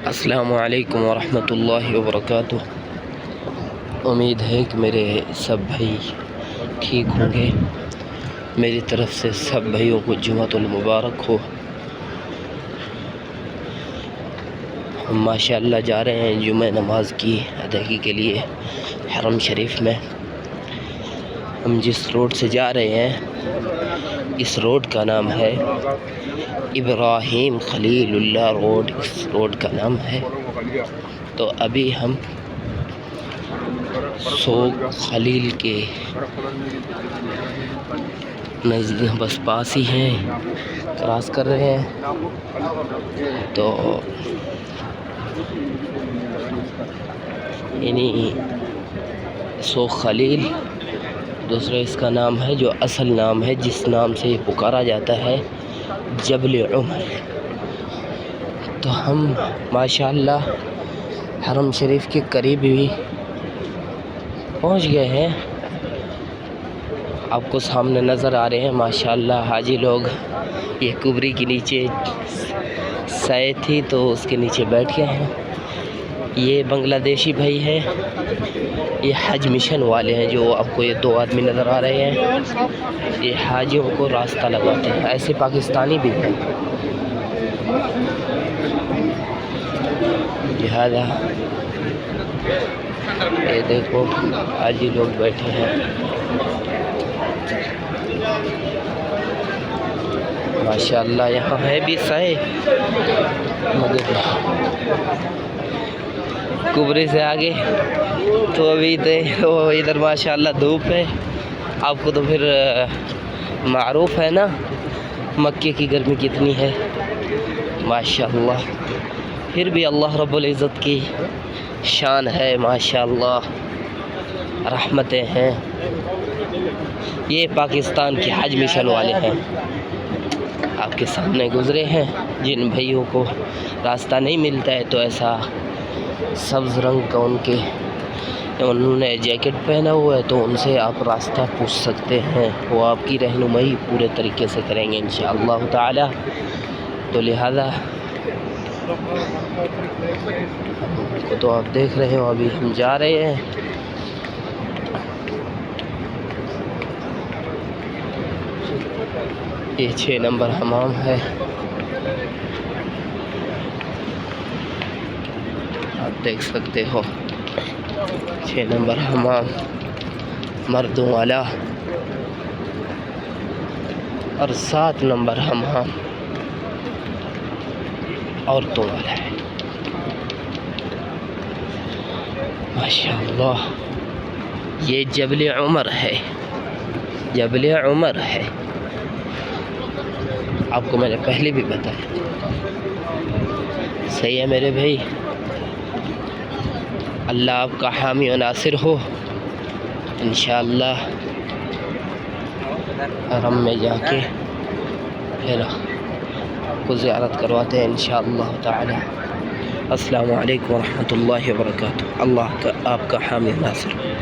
السلام علیکم ورحمۃ اللہ وبرکاتہ۔ امید ہے کہ میرے سب بھائی ٹھیک ہوں گے۔ میری طرف سے سب بھائیوں کو جمعۃ المبارک ہو۔ ہم ماشاءاللہ جا رہے ہیں جمعہ نماز کی ادائیگی کے لیے حرم شریف میں۔ ہم جس روڈ سے جا رہے ہیں اس روڈ کا نام ہے ابراہیم خلیل اللہ روڈ، اس روڈ کا نام ہے۔ تو ابھی ہم سوگ خلیل کے بس پاس ہی ہیں، کراس کر رہے ہیں۔ تو یعنی سوگ خلیل دوسرا اس کا نام ہے، جو اصل نام ہے جس نام سے یہ پکارا جاتا ہے جبل عمر۔ تو ہم ماشاءاللہ حرم شریف کے قریب بھی پہنچ گئے ہیں۔ آپ کو سامنے نظر آ رہے ہیں ماشاءاللہ حاجی لوگ۔ یہ کبری کے نیچے سائے تھی تو اس کے نیچے بیٹھ گئے ہیں۔ یہ بنگلہ دیشی بھائی ہیں، یہ حج مشن والے ہیں۔ جو آپ کو یہ دو آدمی نظر آ رہے ہیں یہ حاجیوں کو راستہ لگاتے ہیں۔ ایسے پاکستانی بھی ہیں، لہذا یہ دیکھو حاجی لوگ بیٹھے ہیں ماشاءاللہ۔ یہاں ہے بھی سائے مگر کبری سے آگے تو ابھی ادھر ماشاءاللہ دھوپ ہے۔ آپ کو تو پھر معروف ہے نا مکے کی گرمی کتنی ہے ماشاءاللہ۔ پھر بھی اللہ رب العزت کی شان ہے ماشاءاللہ، رحمتیں ہیں۔ یہ پاکستان کے حج مشن والے ہیں، آپ کے سامنے گزرے ہیں۔ جن بھائیوں کو راستہ نہیں ملتا ہے تو ایسا سبز رنگ کا انہوں نے جیکٹ پہنا ہوا ہے تو ان سے آپ راستہ پوچھ سکتے ہیں، وہ آپ کی رہنمائی پورے طریقے سے کریں گے انشاءاللہ تعالی۔ تو لہذا تو آپ دیکھ رہے ہو ابھی ہم جا رہے ہیں۔ یہ 6 نمبر حمام ہے، آپ دیکھ سکتے ہو 6 نمبر حمام مردوں والا، اور 7 نمبر حمام عورتوں والا ہے ماشاءاللہ۔ یہ جبل عمر ہے، جبل عمر ہے، آپ کو میں نے پہلے بھی بتایا۔ صحیح ہے میرے بھائی، اللہ آپ کا حامی و ناصر ہو۔ انشاءاللہ حرم میں جا کے پھر آپ کو زیارت کرواتے ہیں انشاءاللہ تعالی۔ السلام علیکم ورحمۃ اللہ وبرکاتہ۔ اللہ کا آپ کا حامی و ناصر ہو۔